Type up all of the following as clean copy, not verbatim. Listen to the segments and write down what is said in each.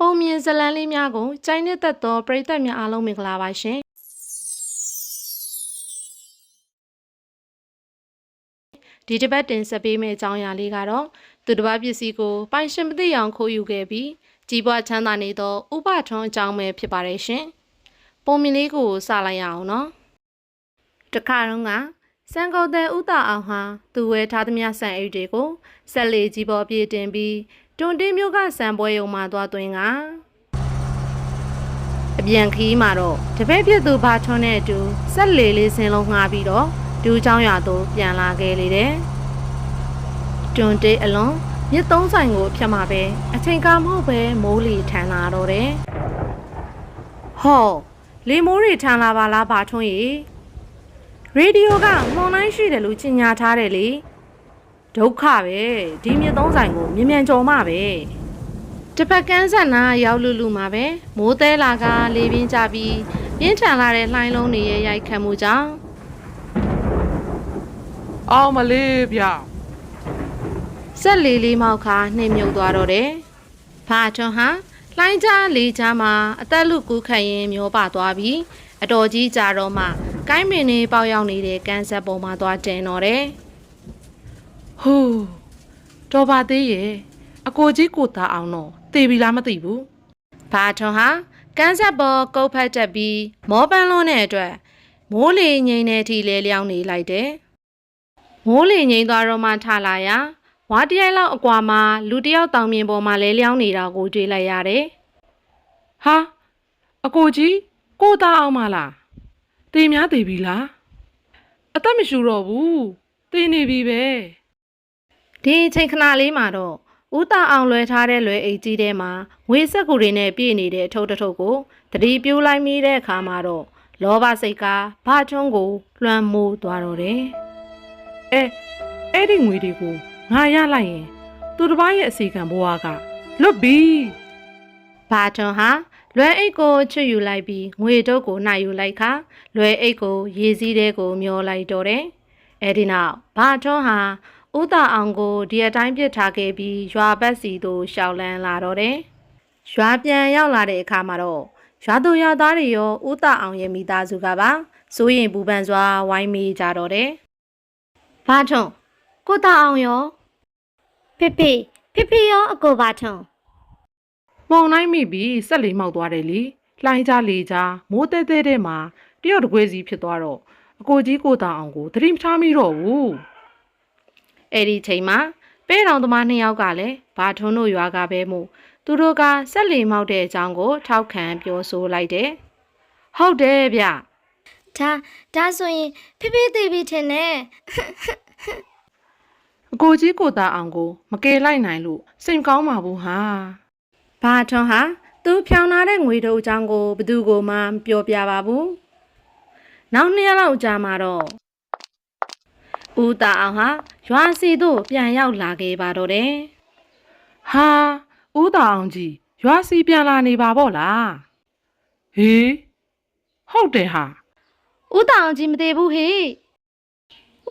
ပုံမြင်ဇလန်းလေးများကိုကြိုင်းနှစ်သက်သောပရိသတ်များအားလုံးမင်္ဂလာပါရှင်ဒီတစ်ပတ်တင်ဆက်ပေးမယ့်အကြောင်းအရာလေးကတော့သူတစ်ပါးပစ္စည်းကိုပိုင်ရှင်မသိအောင်ခိုးယူခဲ့ပြီးကြီးပွားချမ်းသာနေသောဥပထွန်းအကြောင်းပဲဖြစ်ပါတယ်ရှင်ပုံမြင်လေးကိုစလိုက်ရအောင်နော်တခါတော့ကစံကုန်တဲ့ဥတာအောင်ဟာသူဝဲထားသမျှဆန်အိတ်တွေကိုဆက်လေကြီးပေါ်ပြေးတင်ပြီးတွန်တင်းမျိုးကစံပွဲယုံမှသွားသွင်းကအပြန်ခီးမှာတော့တပည့်ဖြစ်သူဘာထွန်းနဲ့အတူဆက်လေလေးစင်လုံးငှားပြီးတော့ဒူးချောင်းရွာသို့ပြန်လာခဲ့လေတယ်တွန်တေးအလွန်မြစ်သုံးဆိုင်ကိုဖြတ်မှာပဲအချိန်ကမဟုတ်ပဲမိုးလီထန်လာတော့တယ်ဟောလေမိုးတွေထန်လာပါလားဘာထွန်းရေရေဒီယိုကမွန်လိုင်းရှိတယ်လို့ကြေညာထားတယ်လေဒုက္ခပဲဒီမြစ်သုံးဆိုင်ကိုမြ мян ကြော်မှပဲတစ်ဖက်ကန်းဆက်နာရောက်လူမှာပဲမိုးသေးလာကလေပြင်းကြပြီးပြင်းထန်လာတဲ့လှိုင်းလုံးတွေရဲ့ရိုက်ခတ်မှုကြောင့်အောင်မလေးဗျဆက်လေလေးမောက်ခါနှိမ့်မြုပ်သွားတော့တယ်ဘာထွန်းဟာလှိုင်းကြားလေကြားမှာအသက်လူကူးခတ်ရင်မျောပါသွားပြီးအတော်ကြီးကြတော့မှကိုင်းမင်းလေးပေါက်ရောက်နေတဲ့ကန်းဆက်ပေါ်မှာသွားတင်တော့တယ်ဟူးတော်ပါသေးရဲ့အကိုကြီးကိုသားအောင်တော့တေပြီလားမသိဘူးဘာထွန်းဟာကန်းဆက်ပေါ်ကုတ်ဖက်တက်ပြီးမောပန်းလွန်းတဲ့အတွက်မိုးလေငိမ့်တဲ့အထိလဲလျောင်းနေလိုက်တယ်မိုးလေငိမ့်သွားတော့မှထလာရဝါတရိုက်လောက်အကွာမှာလူတယောက်တောင်မြင်ပေါ်မှာလဲလျောင်းနေတာကိုတွေ့လိုက်ရတယ်ဟာအကိုကြီးကိုသားအောင်မလားတေများတေပြီလားအသက်မရှူတော့ဘူးတေနေပြီပဲဒီချိန်ခဏလေးမှာတော့ဦးတာအောင်လွယ်ထားတဲ့လွယ်အိတ်ကြီးထဲမှာငွေစက်ကူတွေနဲ့ပြည့်နေတဲ့အထုပ်တစ်ထုပ်ကိုတတိပြိုးလိုက်မိတဲ့အခါမှာတော့လောဘစိတ်ကဘာထွန်းကိုလွှမ်းမိုးသွားတော့တယ်အဲ့ဒီငွေတွေကိုငါရလိုက်ရင်သူတစ်ပါးရဲ့အစီကံဘဝကလွတ်ပြီဘာထွန်းဟာလွယ်အိတ်ကိုချွတ်ယူလိုက်ပြီးငွေတုပ်ကိုနှိုက်ယူလိုက်ခါလွယ်အိတ်ကိုရေစည်းတဲကိုမျောလိုက်တော့တယ်အဲ့ဒီနောက်ဘာထွန်းဟာဦးတာအောင်ကိုဒီအတိုင်းပြစ်ထားခဲ့ပြီးရွာဘက်စီသို့ရှောက်လန်းလာတော့တယ်ရွာပြန်ရောက်လာတဲ့အခါမှာတော့ရွာသူရွာသားတွေရောဦးတာအောင်ရဲ့မိသားစုကပါစိုးရင်ပူပန်စွာဝိုင်းမေးကြတော့တယ်ဘာထွန်းကိုတာအောင်ရောဖေရောအကိုဘာထွန်းမောင်နိုင်မိပြီးဆက်လေမောက်သွားတယ်လေလှိုင်းကြလေကြမိုးတဲတဲတဲ့မှာတယောက်တကွဲစီဖြစ်သွားတော့အကိုကြီးကိုသားအောင်ကိုသတိမထားမိတော့ဘူးအဲ့ဒီချိန်မှာပဲတော်သမားနှစ်ယောက်ကလည်းဘာထွန်းတို့ရွာကပဲမို့သူတို့ကဆက်လေမောက်တဲ့အကြောင်းကိုထောက်ခံပြောဆိုလိုက်တယ်ဟုတ်တယ်ဗျဒါဆိုရင်ဖေသေးပြီထင်တယ်အကိုကြီးကိုသားအောင်ကိုမကယ်လိုက်နိုင်လို့စိတ်မကောင်းပါဘူးဟာဘာထွန်းဟာသူဖြောင်းလာတဲ့ငွေတို့အကြောင်းကိုဘသူကိုမှမပြောပြပါဘူးနောက်2ရက်လောက်ကြာမှာတော့ဦးတာအောင်ဟာရွာစီသို့ပြန်ရောက်လာခဲ့ပါတော့တယ်ဟာဦးတာအောင်ကြီးရွာစီပြန်လာနေပါပေါ့လားဟေးဟုတ်တယ်ဟာဦးတာအောင်ကြီးမသေးဘူးဟေ့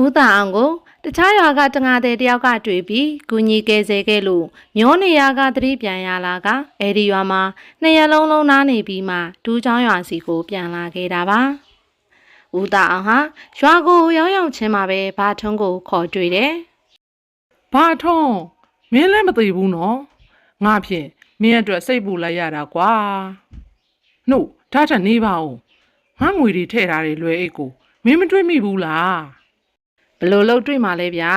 ဦးတာအောင်ကိုတခြားရွာကတငါတဲ့တယောက်ကတွေ့ပြီးဂူညီကဲဆဲခဲ့လို့မျောနေရကသတိပြန်ရလာကအဲဒီရွာမှာ2ရက်လုံးနားနေပြီးမှဒူးချောင်းရွာစီကိုပြန်လာခဲ့တာပါဦးတာအောင်ဟာရွာကိုရောက်ချင်းမှာပဲဘာထွန်းကိုခေါ်တွေ့တယ်ဘာထွန်းမင်းလည်းမသိဘူးနော်ငါဖြင့်မင်းအတွက်စိတ်ပူလိုက်ရတာကွာနှုတ်ဒါထက်နေပါဦးငါငွေတွေထည့်ထားတယ်လွယ်အိတ်ကိုမင်းမတွေ့မိဘူးလားဘလို့လို့တွေ့မှလဲဗျာ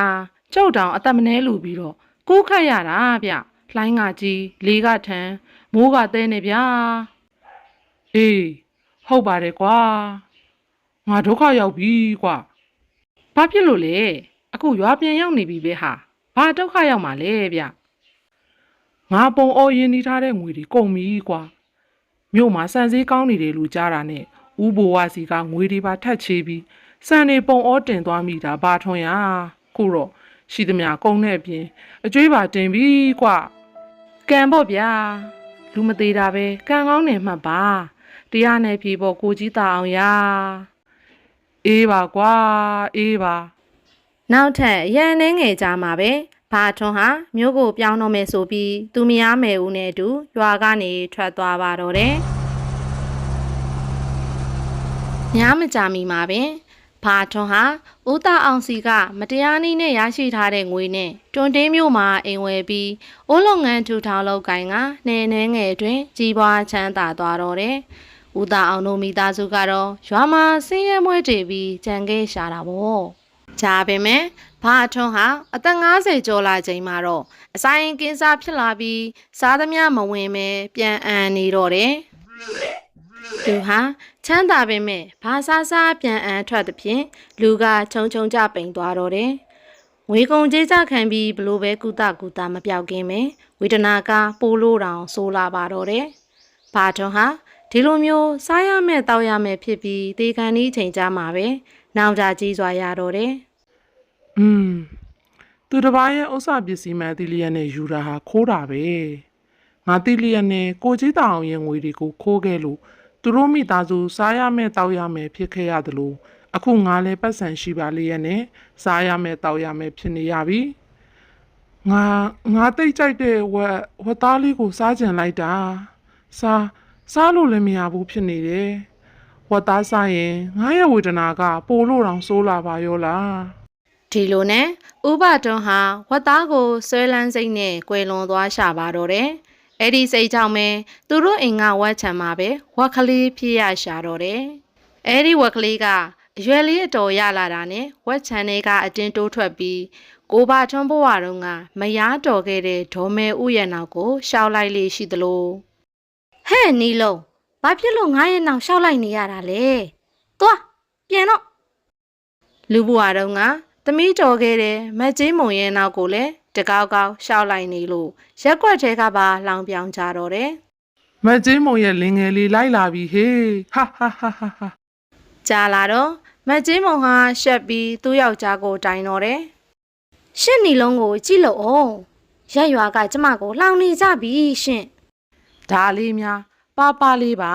ကျုပ်တောင်အသက်မနှဲလူပြီးတော့ကူးခတ်ရတာဗျလှိုင်းကကြီးလေးကထန်မိုးကသဲနေဗျာအေးဟုတ်ပါတယ်ကွာငါဒုက္ခရောက်ပြီကွာဘာဖြစ်လို့လဲအခုရွာပြန်ရောက်နေပြီပဲဟာဘာဒုက္ခရောက်မှာလဲဗျငါပုံအော်ရင်နေထားတဲ့ငွေတွေကုန်ပြီကွာမြို့မှာစံစည်းကောင်းနေတယ်လို့ကြားတာနဲ့ဥဘိုဝါစီကငွေတွေပါထက်ချေးပြီးစံနေပုံအောတင်သွားမိတာဘာထွန်းရခုတော့ရှိသမျှကုန်တဲ့အပြင်အကျွေးပါတင်ပြီကွာကံပေါ့ဗျာလူမသေးတာပဲကံကောင်းနေမှတ်ပါတရားနဲ့ဖြေဖို့ကိုကြီးတာအောင်ရအေးပါကွာအေးပါနောက်ထပ်ရန်နှင်းငယ်ကြမှာပဲ ဘာထွန်းဟာမြို့ကိုပြောင်းတော့မယ်ဆိုပြီးသူမယားမယ်ဦးနဲ့အတူရွာကနေထွက်သွားပါတော့တယ်ညမကြမီမှာပင်ဘာထွန်းဟာဦးသားအောင်စီကမတရားနည်းနဲ့ရရှိထားတဲ့ငွေနဲ့တွန်တင်းမြို့မှာအိမ်ဝယ်ပြီးအိုးလုပ်ငန်းထူထောင်လုပ်ကိုင်ကနှဲနှဲငယ်အတွင်းကြီးပွားချမ်းသာသွားတော့တယ်။ဦးသားအောင်တို့မိသားစုကတော့ရွာမှာဆင်းရဲမွဲတေပြီးကြံခဲ့ရှာတာပေါ့။ဒါပေမဲ့ဘာထွန်းဟာအသက်50ကျော်လာချိန်မှာတော့အဆိုင်ကင်းစားဖြစ်လာပြီးစားသမျှမဝင်ပဲပြန်အန်နေတော့တယ်။သူဟာချမ်းသာပေမဲ့ဘာစားစားပြန်အန်ထွက်သဖြင့်လူကခြုံခြုံကြပိန်သွားတော့တယ်။ငွေကုန်ကြေးကြခံပြီးဘလို့ပဲကုသမပြောက်ခင်ပဲဝေဒနာကပိုးလို့တောင်ဆိုးလာပါတော့တယ်။ဘာထွန်းဟာဒီလိုမျိုးစားရမဲ့တောက်ရမဲ့ဖြစ်ပြီးဒေခံဤချိန်ကြမှာပဲနောင်ကြကြီးစွာရတော့တယ်။သူတစ်ပါးရဲ့ဥစ္စာပစ္စည်းမှန်တီလီယန်နဲ့ယူတာဟာခိုးတာပဲ။ငါတီလီယန်နဲ့ကိုကြီးတောင်ရဲ့ငွေတွေကိုခိုးခဲ့လို့သူတို့မိသားစုစားရမဲ့တောက်ရမဲ့ဖြစ်ခဲ့ရတယ်လို့အခုငါလည်းပတ်စံရှိပါလေရဲ့နဲ့စားရမဲ့တောက်ရမဲ့ဖြစ်နေရပြီငါတိတ်ကြိုက်တဲ့ဝက်သားလေးကိုစားကြံလိုက်တာစားလို့လည်းမရဘူးဖြစ်နေတယ်ဝက်သားစားရင်ငါရဲ့ဝေဒနာကပိုလို့တောင်ဆိုးလာပါရောလားဒီလိုနဲ့ဥပတွန်းဟာဝက်သားကိုဆွဲလန်းစိတ်နဲ့ကွယ်လွန်သွားရှာပါတော့တယ်အဲ့ဒီစိတ်ကြောင့်ပဲသူတို့အိမ်ကဝက်ချံမှာပဲဝက်ကလေးဖြစ်ရရှာတော့တယ်။အဲ့ဒီဝက်ကလေးကအရွယ်လေးအတော်ရလာတာနဲ့ဝက်ချံတွေကအတင်းတိုးထွက်ပြီးကိုဘထွန်းဘဝတုန်းကမယားတော်ခဲ့တဲ့ဒေါ်မဲဥရဲ့နောက်ကိုရှောက်လိုက်လေရှိသလိုဟဲ့နီလုံးဘာဖြစ်လို့ငါရဲ့နောက်ရှောက်လိုက်နေရတာလဲ။သွားပြန်တော့လူဘဝတုန်းကသမီးတော်ခဲ့တဲ့မက်ကြီးမုံရဲ့နောက်ကိုလည်းတကောက်ကောက်ရှောက်လိုက်နေလို့ရက်ွက်ထဲကပါလောင်ပြောင်ကြတော့တယ်။မက်ကြီးမုံရဲ့လင်ငယ်လေးလိုက်လာပြီဟေးဟာကြာလာတော့မက်ကြီးမုံဟာရှက်ပြီးသူ့ယောက်ျားကိုတိုင်တော့တယ်။ရှင့်နီလုံးကိုကြည့်လို့အောင်ရက်ရွာကကျမကိုလောင်နေကြပြီရှင့်။ဒါလေးများပါလေးပါ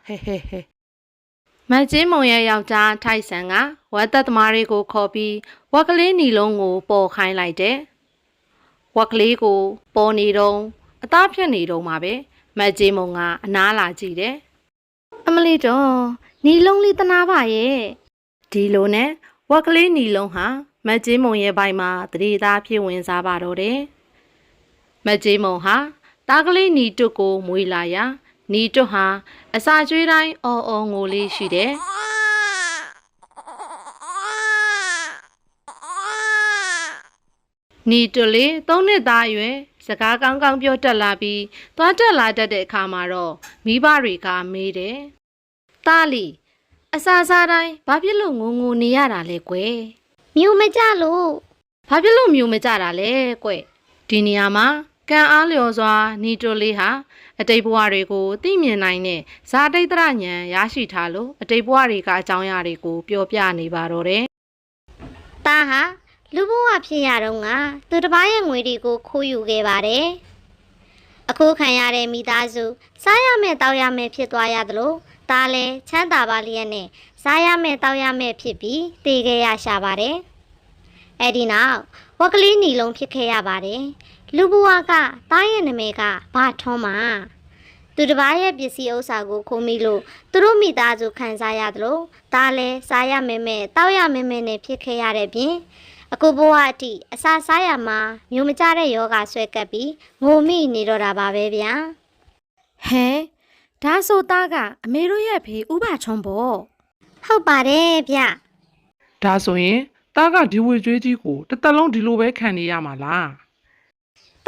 ဟဲမက်ကြီးမုံရဲ့ယောက်ျားထိုက်ဆန်ကဝက်သက်သမားတွေကိုခေါ်ပြီးဝက်ကလေးနီလုံးကိုပေါ်ခိုင်းလိုက်တယ်ဝက်ကလေးကိုပေါ်နေတော့အသားဖြတ်နေတော့မှာပဲမက်ကြီးမုံကအနားလာကြည့်တယ်အမလီတော့နီလုံးလေးတနာပါရဲ့ဒီလိုနဲ့ဝက်ကလေးနီလုံးဟာမက်ကြီးမုံရဲ့ဘိုင်မှာတတိသားဖြစ်ဝင်စားပါတော့တယ်မက်ကြီးမုံဟာတားကလေးနီတွတ်ကိုမွေးလာရာနီတွတ်ဟာအစာကျွေးတိုင်းအော်ငိုလေးရှိတယ်နီတွတ်လေး3နှစ်သားအရွယ်စကားကောင်းကောင်းပြောတတ်လာပြီးသွားတက်လာတတ်တဲ့အခါမှာတော့မိဘတွေကမေးတယ်သားလီအစာစားတိုင်းဘာဖြစ်လို့ငိုနေရတာလဲကွယ်မြို့မကြလို့ဘာဖြစ်လို့မြို့မကြတာလဲကွယ်ဒီနေရာမှာကံအားလျော်စွာနီတွတ်လေးဟာအတိတ်ဘဝတွေကိုသိမြင်နိုင်တဲ့ဇာတိတ်တရဉာဏ်ရရှိထားလို့အတိတ်ဘဝတွေကအကြောင်းအရာတွေကိုပြောပြနေပါတော့တယ်။တာဟာလူဘဝဖြစ်ရတော့ကသူတစ်ပါးရဲ့ငွေတွေကိုခိုးယူခဲ့ပါတယ်။အခုခံရတဲ့မိသားစုစားရမယ်တောက်ရမယ်ဖြစ်သွားရသလိုဒါလည်းချမ်းသာပါလျက်နဲ့စားရမယ်တောက်ရမယ်ဖြစ်ပြီးတည်ခဲ့ရရှာပါတယ်။အဲ့ဒီနောက်ဝက်ကလေးနီလုံးဖြစ်ခဲ့ရပါတယ်။လူဘဝကတားရဲ့နာမည်ကဘာထွန်းမှာသူတစ်ပါးရဲ့ပစ္စည်းဥစ္စာကိုခိုးမိလို့သူတို့မိသားစုခံစားရသလိုဒါလည်းစားရမယ်မဲ့တောက်ရမယ်မဲ့နဲ့ဖြစ်ခဲ့ရတဲ့ပြင်အခုဘဝအထိအစာစားရမှာမျိုးမကြတဲ့ယောဂဆွဲကပ်ပြီးငိုမိနေတော့တာပါပဲဗျာဟဲဒါဆိုသားကအမေတို့ရဲ့ဖေဥပချုံပေါ့ဟုတ်ပါတယ်ဗျဒါဆိုရင်သားကဒီဝေကျွေးကြီးကိုတစ်သက်လုံးဒီလိုပဲခံနေရမှာလား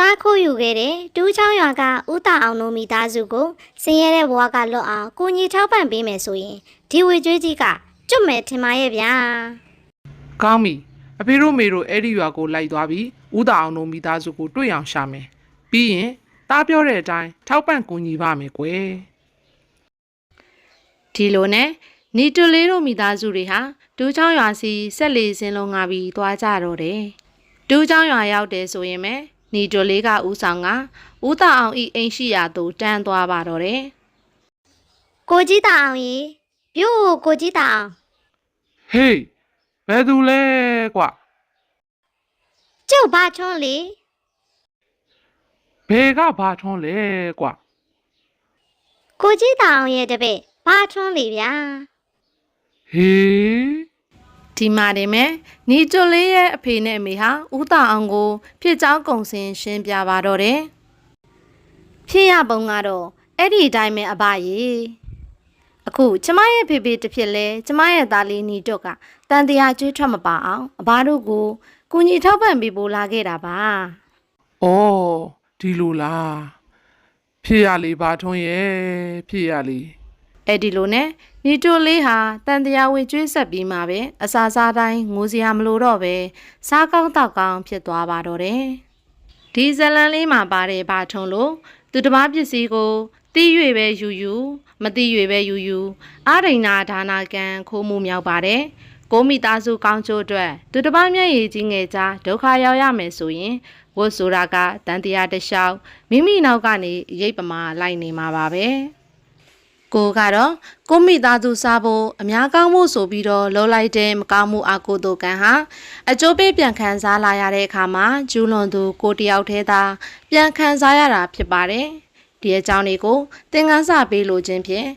သားခိုးယူခဲ့တဲ့တူးချောင်းရွာကဥတာအောင်တို့မိသားစုကိုဆင်းရဲတဲ့ဘဝကလွတ်အောင်ကိုကြီးထောက်ပံ့ပေးမယ်ဆိုရင်ဒီဝေကျွေးကြီးကကျွတ်မယ်ထင်ပါရဲ့ဗျာကောင်းပြီအဖေတို့မေတို့အဲ့ဒီရွာကိုလိုက်သွားပြီးဥတာအောင်တို့မိသားစုကိုတွေ့အောင်ရှာမယ်ပြီးရင်သားပြောတဲ့အတိုင်းထောက်ပံ့ကူညီပါမယ်ကွယ်ဒီလိုနဲ့နီတူလေးတို့မိသားစုတွေဟာတူးချောင်းရွာစီဆက်လေစင်းလုံးငါပြီးသွားကြတော့တယ်တူးချောင်းရွာရောက်တယ်ဆိုရင်ပဲနီတူလေးကဦးဆောင်ကဦးတာအောင်ဤအိမ်ရှိရာသို့တန်းသွားပါတော့တယ်ကိုကြီးတာအောင်ကြီးပြို့ကိုကြီးတာအောင်ဟေးဘယ်သူလဲကွာကျ ကျုပ်ဘာထွန်းလေ ဘယ်ကဘာထွန်းလဲကွာ ကိုကြီးတောင်ရဲ့တပည့်ဘာထွန်းလေဗျာ ဟေး ဒီမှာနေမယ်နီကျွတ်လေးရဲ့အဖေနဲ့အမေဟာဦးတာအောင်ကိုဖြစ်ကြောင်းကုံစင်ရှင်းပြပါတော့တယ်ဖြစ်ရပုံကတော့အဲ့ဒီအတိုင်းပဲအဘရေအခုကျမရဲ့ဖေဖေတစ်ဖြစ်လဲကျမရဲ့သားလေးနီတော့ကတန်တရားကျွေးထွက်မပါအောင်အဘတို့ကိုကူညီထောက်ပံ့ပေးဖို့လာခဲ့တာပါ အော်ဒီလိုလားဖြစ်ရလေဘာထွန်းရဲ့ဖြစ်ရလေ အဲ့ဒီလိုနဲ့နီတိုလေးဟာတန်တရားဝင်ကျွေးဆက်ပြီးမှပဲအစာစားတိုင်းငိုစရာမလိုတော့ပဲစားကောင်းတောက်ကောင်းဖြစ်သွားပါတော့တယ်ဒီဇလန်လေးမှာပါတဲ့ဘာထုံလို့သူတစ်ပါးပစ္စည်းကိုတီး၍ပဲယူယူမတီး၍ပဲယူယူအာရိဏဒါနာကံခိုးမှုမြောက်ပါတယ်ကိုမိသားစုကောင်းချိုးအတွက်သူတစ်ပါးမျက်ရည်ကြီးငယ်ကြားဒုက္ခရောက်ရမယ်ဆိုရင်ဝတ်ဆိုတာကတန်တရားတစ်လျှောက်မိမိနောက်ကနေရိပ်ပမာလိုက်နေမှာပါပဲကိုကတော့ကိုမိသားစုစားဖို့အများကောင်းမှုဆိုပြီးတော့လှုပ်လိုက်တဲ့မကောင်းမှုအကုသိုလ်ကံဟာအကျိုးပေးပြန်ခံစားလာရတဲ့အခါမှာကျူးလွန်သူကိုတယောက်တည်းသာပြန်ခံစားရတာဖြစ်ပါတယ်ဒီအကြောင်းလေးကိုသင်ခန်းစာပေးလိုခြင်းဖြင့်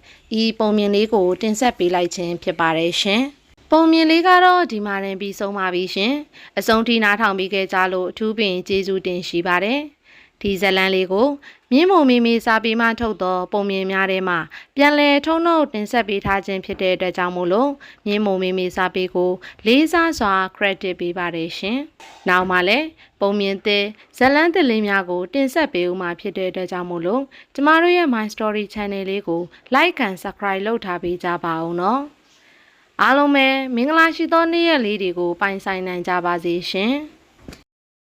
ဤပုံမြင်လေးကိုတင်ဆက်ပေးလိုက်ခြင်းဖြစ်ပါတယ်ရှင်ပုံမြင်လေးကတော့ဒီမှာတင်ပြီးဆုံးပါပြီရှင်အဆုံးထိနားထောင်ပြီးခဲ့ကြလို့အထူးပင်ကျေးဇူးတင်ရှိပါတယ်ဒီဇလန်လေးကိုမြင်းမုံမီမီစာပေမှထုတ်သောပုံမြင်များထဲမှာပြန်လည်ထုံးနှုတ်တင်ဆက်ပေးထားခြင်းဖြစ်တဲ့အတွက်ကြောင့်မို့လို့မြင်းမုံမီမီစာပေကိုလေးစားစွာ credit ပေးပါတယ်ရှင်။နောက်မှလည်းပုံမြင်တဲ့ဇလန်သစ်လေးများကိုတင်ဆက်ပေးဦးမှာဖြစ်တဲ့အတွက်ကြောင့်မို့လို့ကျမတို့ရဲ့ My Story Channel လေးကို like and subscribe လုပ်ထားပေးကြပါဦးနော်။အားလုံးပဲမင်္ဂလာရှိသောနေ့ရက်လေးတွေကိုပိုင်ဆိုင်နိုင်ကြပါစေရှင်။